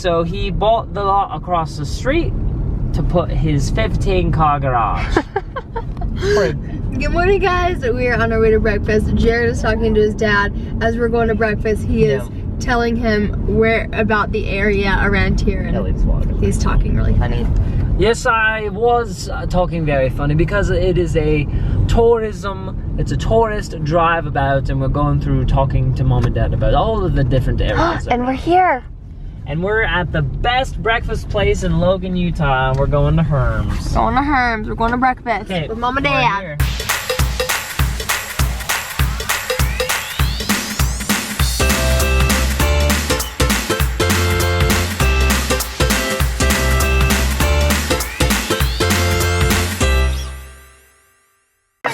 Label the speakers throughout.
Speaker 1: so he bought the lot across the street to put his 15-car garage.
Speaker 2: Good morning, guys. We are on our way to breakfast. Jared is talking to his dad as we're going to breakfast. He is telling him where about the area around here, and he's talking really funny.
Speaker 1: Yes, I was talking very funny because it is a it's a tourist drive about, and we're going through talking to mom and dad about all of the different areas.
Speaker 2: And we're here.
Speaker 1: And we're at the best breakfast place in Logan, Utah. We're going to Herm's.
Speaker 2: Going to Herm's. We're going to breakfast with mom and dad.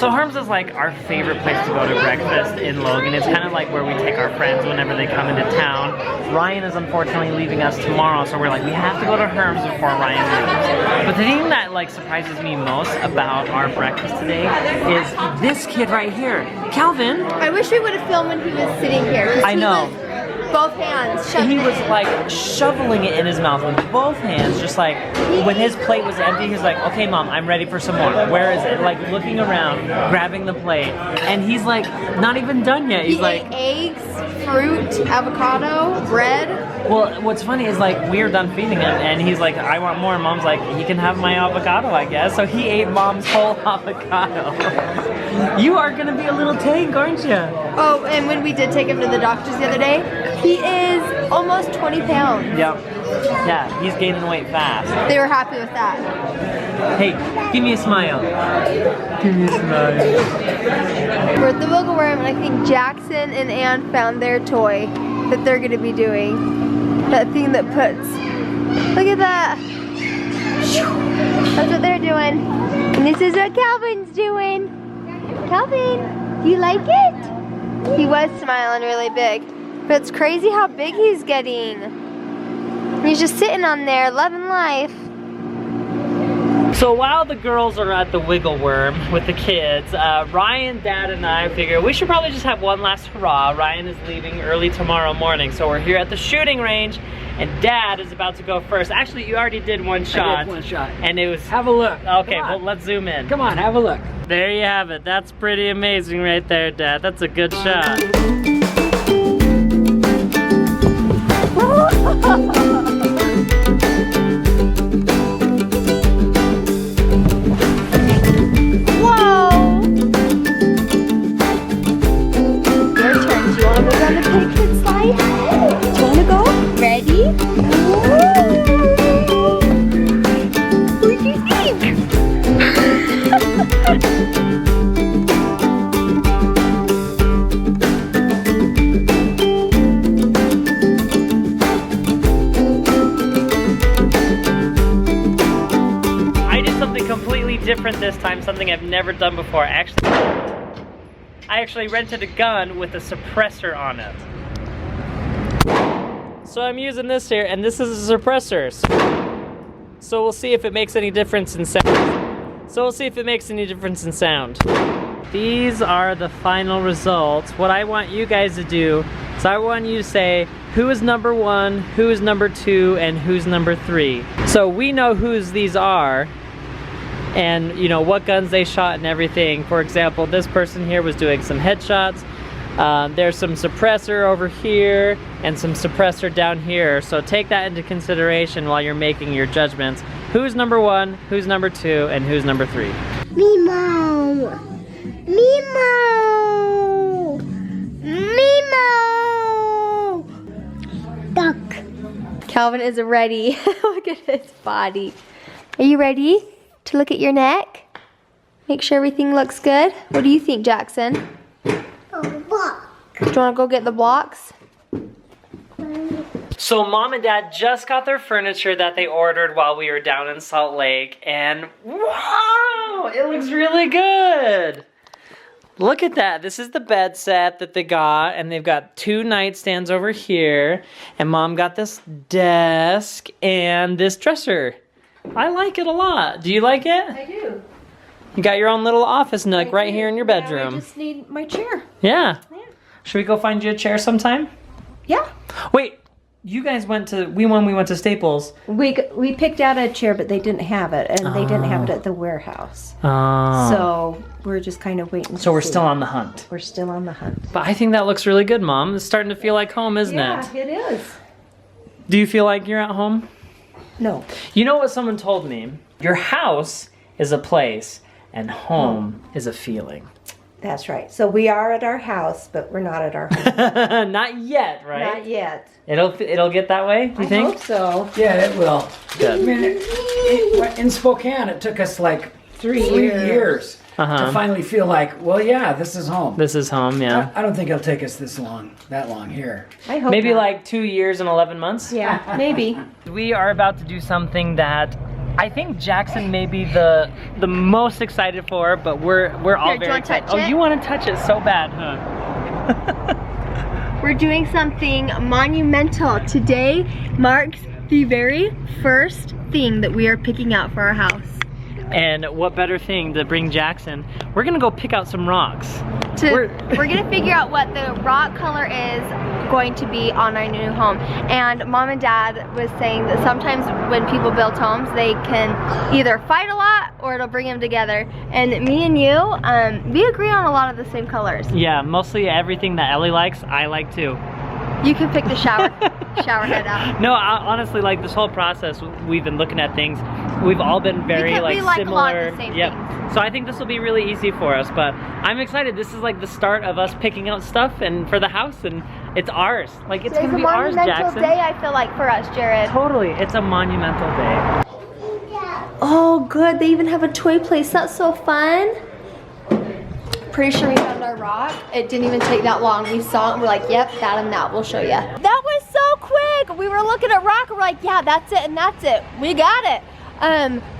Speaker 1: So Herm's is like our favorite place to go to breakfast in Logan. It's kind of like where we take our friends whenever they come into town. Ryan is unfortunately leaving us tomorrow, so we're like, we have to go to Herm's before Ryan leaves. But the thing that like surprises me most about our breakfast today is this kid right here, Calvin.
Speaker 2: I wish we would have filmed when he was sitting here.
Speaker 1: I know.
Speaker 2: Both hands.
Speaker 1: He was like shoveling it in his mouth with both hands, just like when his plate was empty, he's like, okay mom, I'm ready for some more. Where is it? Like looking around, grabbing the plate, and he's like not even done yet. He's like
Speaker 2: ate eggs, fruit, avocado, bread.
Speaker 1: Well, what's funny is like we are done feeding him, and he's like, I want more. And mom's like, he can have my avocado, I guess. So he ate mom's whole avocado. You are gonna be a little tank, aren't you?
Speaker 2: Oh, and when we did take him to the doctors the other day, he is almost 20 pounds.
Speaker 1: Yep. Yeah, he's gaining weight fast.
Speaker 2: They were happy with that.
Speaker 1: Hey, give me a smile. Give me a smile.
Speaker 2: We're at the Wiggle Worm, and I think Jackson and Ann found their toy that they're gonna be doing. That thing that puts, look at that. That's what they're doing. And this is what Calvin's doing. Calvin, you like it? He was smiling really big. But it's crazy how big he's getting. He's just sitting on there, loving life.
Speaker 1: So while the girls are at the Wiggle Worm with the kids, Ryan, Dad, and I figure we should probably just have one last hurrah. Ryan is leaving early tomorrow morning, so we're here at the shooting range, and Dad is about to go first. Actually, you already did one shot.
Speaker 3: I did one shot.
Speaker 1: And it was...
Speaker 3: Have a look.
Speaker 1: Okay, well, let's zoom in.
Speaker 3: Come on, have a look.
Speaker 1: There you have it. That's pretty amazing right there, Dad. That's a good shot. Different this time, something I've never done before. I actually rented a gun with a suppressor on it. So I'm using this here, and this is a suppressor. So we'll see if it makes any difference in sound. These are the final results. What I want you guys to do is I want you to say who is number 1, who is number 2, and who's number 3. So we know whose these are, and you know what guns they shot and everything. For example, this person here was doing some headshots. There's some suppressor over here and some suppressor down here, so take that into consideration while you're making your judgments. Who's number 1, who's number 2, and who's number 3?
Speaker 2: Mimo! Mimo! Mimo! Duck. Calvin is ready. Look at his body. Are you ready to look at your neck? Make sure everything looks good. What do you think, Jackson? Do you want to go get the blocks?
Speaker 1: So mom and dad just got their furniture that they ordered while we were down in Salt Lake, and wow, it looks really good. Look at that. This is the bed set that they got, and they've got 2 nightstands over here, and mom got this desk and this dresser. I like it a lot. Do you like it?
Speaker 2: I do.
Speaker 1: You got your own little office nook right here in your bedroom.
Speaker 2: I just need my chair.
Speaker 1: Yeah. Should we go find you a chair sometime?
Speaker 2: Yeah.
Speaker 1: Wait, you guys went to, when we went to Staples.
Speaker 3: We picked out a chair, but they didn't have it, and they didn't have it at the warehouse.
Speaker 1: Oh.
Speaker 3: So we're just kind of waiting.
Speaker 1: So we're still on the hunt.
Speaker 3: We're still on the hunt.
Speaker 1: But I think that looks really good, Mom. It's starting to feel like home, isn't it?
Speaker 3: Yeah, it is.
Speaker 1: Do you feel like you're at home?
Speaker 3: No.
Speaker 1: You know what someone told me? Your house is a place and home is a feeling.
Speaker 3: That's right. So we are at our house, but we're not at our home.
Speaker 1: Not yet, right?
Speaker 3: Not yet.
Speaker 1: It'll get that way, do you think?
Speaker 3: I hope so.
Speaker 4: Yeah, it will.
Speaker 1: Good.
Speaker 4: I mean, in Spokane, it took us like 3 years to finally feel like, well, yeah, this is home.
Speaker 1: This is home, yeah.
Speaker 4: I don't think it'll take us that long here.
Speaker 3: I hope
Speaker 1: Maybe
Speaker 3: not.
Speaker 1: like 2 years and 11 months?
Speaker 3: Yeah, maybe.
Speaker 1: We are about to do something that I think Jackson may be the most excited for, but we're all
Speaker 2: Here, do you
Speaker 1: very
Speaker 2: wanna
Speaker 1: excited.
Speaker 2: touch
Speaker 1: Oh,
Speaker 2: it?
Speaker 1: you want to touch it so bad, huh?
Speaker 2: We're doing something monumental. Today marks the very first thing that we are picking out for our house.
Speaker 1: And what better thing to bring Jackson? We're gonna go pick out some rocks.
Speaker 2: We're gonna figure out what the rock color is going to be on our new home. And Mom and Dad was saying that sometimes when people build homes, they can either fight a lot or it'll bring them together. And me and you, we agree on a lot of the same colors.
Speaker 1: Yeah, mostly everything that Ellie likes, I like too.
Speaker 2: You can pick the shower head out.
Speaker 1: No, honestly, like this whole process, we've been looking at things. We've all been very
Speaker 2: Because we like a
Speaker 1: similar.
Speaker 2: lot of the same things.
Speaker 1: So I think this will be really easy for us. But I'm excited. This is like the start of us picking out stuff and for the house, and it's ours. Like it's gonna be ours, Jackson.
Speaker 2: Day, I feel like, for us, Jared.
Speaker 1: Totally, it's a monumental day.
Speaker 2: Oh, good. They even have a toy place. That's so fun. Pretty sure we found our rock. It didn't even take that long. We saw it and we're like, yep, that and that. We'll show you. That was so quick. We were looking at rock and we're like, yeah, that's it and that's it. We got it.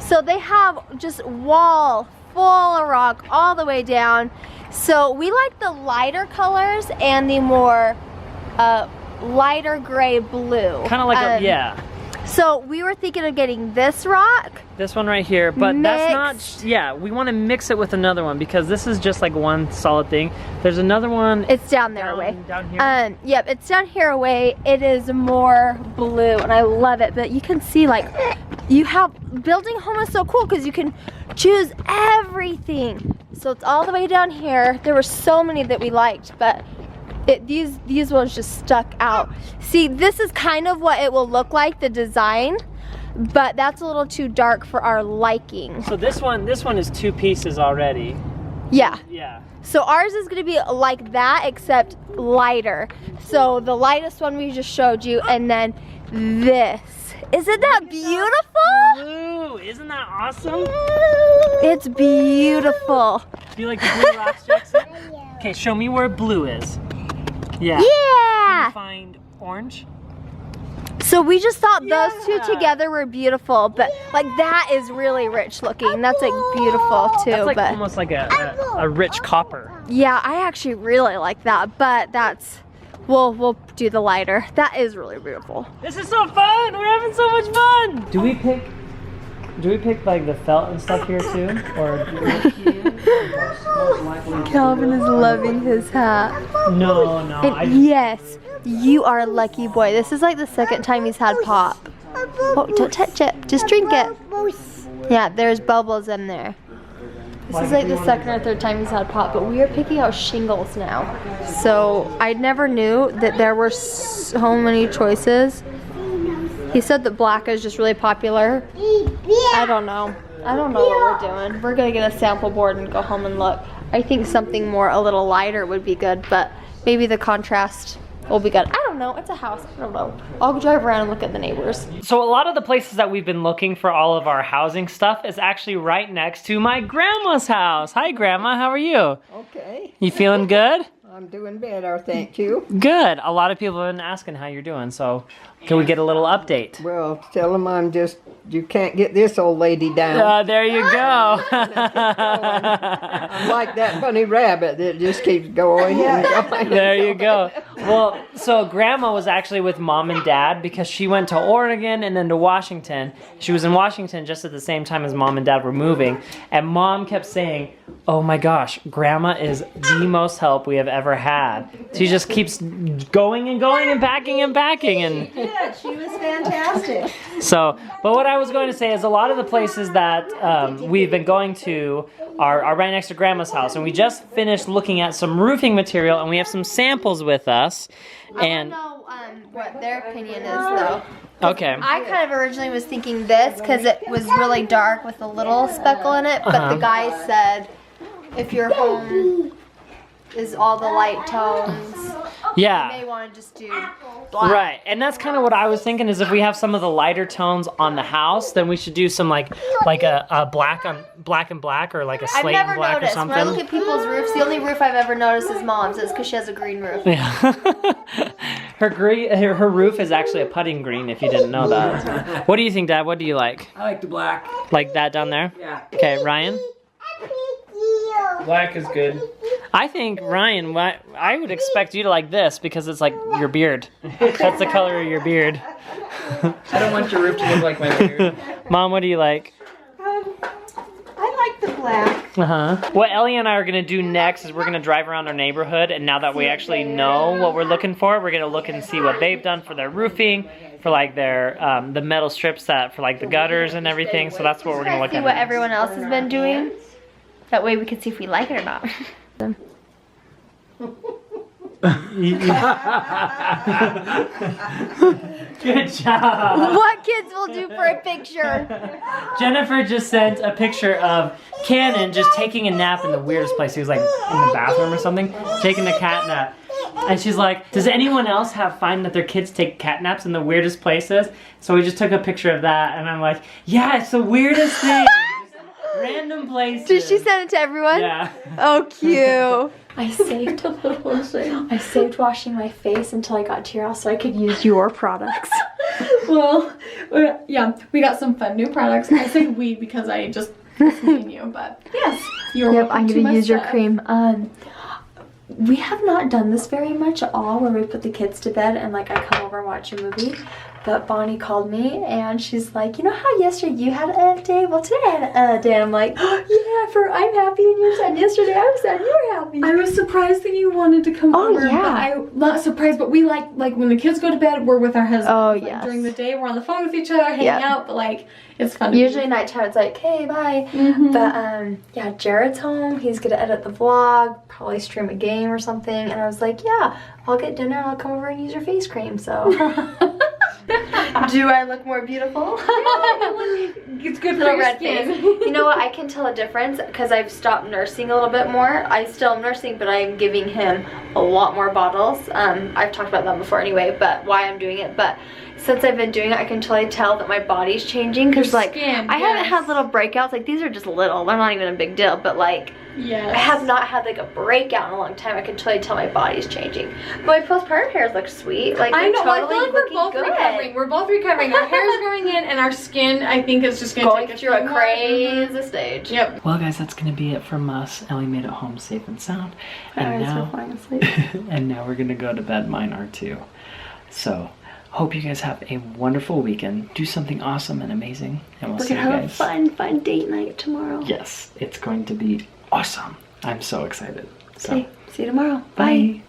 Speaker 2: So they have just wall full of rock all the way down. So we like the lighter colors and the more lighter gray blue.
Speaker 1: Kind of like yeah.
Speaker 2: So we were thinking of getting this rock.
Speaker 1: This one right here, but that's
Speaker 2: Mixed.
Speaker 1: not, yeah, we want to mix it with another one because this is just like one solid thing. There's another one.
Speaker 2: It's down there away.
Speaker 1: Down here?
Speaker 2: Yep, it's down here away. It is more blue and I love it, but you can see like, building a home is so cool because you can choose everything. So it's all the way down here. There were so many that we liked, but these ones just stuck out. See, this is kind of what it will look like, the design, but that's a little too dark for our liking.
Speaker 1: So this one is 2 pieces already.
Speaker 2: Yeah.
Speaker 1: Yeah.
Speaker 2: So ours is gonna be like that, except lighter. So the lightest one we just showed you, and then this. Isn't that beautiful?
Speaker 1: Blue, isn't that awesome?
Speaker 2: It's beautiful.
Speaker 1: Do you like the blue rocks, Jackson? Okay, show me where blue is. Yeah. Can
Speaker 2: Yeah.
Speaker 1: you find orange?
Speaker 2: So we just thought those two together were beautiful, but like that is really rich looking. That's like beautiful too.
Speaker 1: That's like
Speaker 2: but
Speaker 1: almost like a rich copper.
Speaker 2: yeah, I actually really like that. But that's we'll do the lighter. That is really beautiful.
Speaker 1: This is so fun! We're having so much fun! Do we pick like the felt and stuff here too? Or
Speaker 2: Calvin is loving his hat.
Speaker 1: No.
Speaker 2: Yes, you are a lucky boy. This is like the second time he's had pop. Oh, don't touch it. Just drink it. Yeah, there's bubbles in there. This is like the second or third time he's had pop, but we are picking out shingles now. So I never knew that there were so many choices. He said that black is just really popular. I don't know. I don't know what we're doing. We're gonna get a sample board and go home and look. I think something a little lighter would be good, but maybe the contrast will be good. I don't know. It's a house. I don't know. I'll drive around and look at the neighbors.
Speaker 1: So a lot of the places that we've been looking for all of our housing stuff is actually right next to my grandma's house. Hi, Grandma. How are you?
Speaker 5: Okay,
Speaker 1: You feeling good?
Speaker 5: I'm doing better, thank you.
Speaker 1: Good. A lot of people have been asking how you're doing, so can we get a little update?
Speaker 5: Well, tell them I'm just you can't get this old lady down.
Speaker 1: There you go.
Speaker 5: I'm like that bunny rabbit that just keeps going and going.
Speaker 1: There you go. Well, so Grandma was actually with Mom and Dad because she went to Oregon and then to Washington. She was in Washington just at the same time as Mom and Dad were moving. And Mom kept saying, oh my gosh, Grandma is the most help we have ever had. She just keeps going and going and packing and packing. And
Speaker 3: Yeah, she was fantastic.
Speaker 1: so, but what I was going to say is a lot of the places that we've been going to are right next to Grandma's house. And we just finished looking at some roofing material and we have some samples with us. And
Speaker 2: I don't know what their opinion is though.
Speaker 1: okay.
Speaker 2: I kind of originally was thinking this because it was really dark with a little speckle in it, but the guy said if your home is all the light tones,
Speaker 1: Yeah.
Speaker 2: you may want to just do black.
Speaker 1: Right, and that's kind of what I was thinking is if we have some of the lighter tones on the house, then we should do some like a black on black and black or like a
Speaker 2: I've
Speaker 1: slate
Speaker 2: never
Speaker 1: and black or
Speaker 2: noticed.
Speaker 1: something.
Speaker 2: When I look at people's roofs, the only roof I've ever noticed is Mom's. It's because she has a green roof.
Speaker 1: Yeah. her roof is actually a putting green if you didn't know that. What do you think, Dad? What do you like?
Speaker 4: I like the black.
Speaker 1: Like that down there?
Speaker 4: Yeah.
Speaker 1: Okay, Ryan?
Speaker 4: Black is good.
Speaker 1: I think, Ryan, I would expect you to like this because it's like your beard. That's the color of your beard.
Speaker 4: I don't want your roof to look like my beard.
Speaker 1: Mom, what do you like?
Speaker 3: I like the black.
Speaker 1: Uh-huh. What Ellie and I are gonna do next is we're gonna drive around our neighborhood, and now that we actually know what we're looking for, we're gonna look and see what they've done for their roofing, for like their the metal strips that for like the gutters and everything. So that's what we're gonna look
Speaker 2: See
Speaker 1: at.
Speaker 2: what everyone else has been doing. That way we can see if we like it or not.
Speaker 1: Good job.
Speaker 2: What kids will do for a picture?
Speaker 1: Jennifer just sent a picture of Cannon just taking a nap in the weirdest place. He was like in the bathroom or something, taking a cat nap. And she's like, does anyone else find that their kids take cat naps in the weirdest places? So we just took a picture of that, and I'm like, yeah, it's the weirdest thing. Just random places.
Speaker 2: Did she send it to everyone?
Speaker 1: Yeah.
Speaker 2: Oh, cute.
Speaker 6: I saved washing my face until I got to your house so I could use your products. Well, yeah, we got some fun new products. I say we because I just mean you, but yes, you're welcome. I'm gonna use your cream. We have not done this very much at all, where we put the kids to bed and like I come over and watch a movie. But Bonnie called me and she's like, you know how yesterday you had a day? Well, today I had a day. And I'm like, oh, yeah, I'm happy and you're sad. Yesterday I was sad and you were happy.
Speaker 7: I was surprised that you wanted to come over.
Speaker 6: yeah.
Speaker 7: But I'm not surprised, but we like when the kids go to bed, we're with our husbands.
Speaker 6: Oh,
Speaker 7: Like,
Speaker 6: yes.
Speaker 7: During the day, we're on the phone with each other, hanging
Speaker 6: Yep.
Speaker 7: out, but like, it's fun. to
Speaker 6: Usually
Speaker 7: be-
Speaker 6: nighttime it's like, hey, bye.
Speaker 7: Mhm.
Speaker 6: But yeah, Jared's home. He's gonna edit the vlog, probably stream a game or something. And I was like, yeah, I'll get dinner and I'll come over and use your face cream. So
Speaker 2: Do I look more beautiful?
Speaker 7: It's good for
Speaker 2: Little
Speaker 7: your
Speaker 2: red
Speaker 7: skin.
Speaker 2: face. You know what? I can tell a difference because I've stopped nursing a little bit more. I still am nursing, but I'm giving him a lot more bottles. I've talked about that before anyway, but why I'm doing it. But since I've been doing it, I can totally tell that my body's changing because
Speaker 7: Your
Speaker 2: like
Speaker 7: skin,
Speaker 2: I haven't
Speaker 7: yes.
Speaker 2: had little breakouts. Like these are just little. They're not even a big deal. But like
Speaker 7: Yes.
Speaker 2: I have not had like a breakout in a long time. I can totally tell my body's changing. But my postpartum hairs look sweet. Like
Speaker 7: I
Speaker 2: they're
Speaker 7: know. I
Speaker 2: totally
Speaker 7: feel like we're
Speaker 2: looking
Speaker 7: both
Speaker 2: good.
Speaker 7: recovering. We're both recovering. Our hair's growing in, and our skin, I think, is just gonna
Speaker 2: Going
Speaker 7: take
Speaker 2: through a
Speaker 7: few more-
Speaker 2: crazy stage.
Speaker 7: Yep.
Speaker 1: Well, guys, that's gonna be it from us. Ellie made it home safe and sound, and
Speaker 6: Our eyes
Speaker 1: now
Speaker 6: are falling asleep.
Speaker 1: and now we're gonna go to bed. Mine are too. So, hope you guys have a wonderful weekend. Do something awesome and amazing, and we'll
Speaker 6: We're
Speaker 1: see you
Speaker 6: gonna have a
Speaker 1: guys.
Speaker 6: fun date night tomorrow.
Speaker 1: Yes, it's going to be awesome. I'm so excited. So,
Speaker 6: See you tomorrow.
Speaker 1: bye.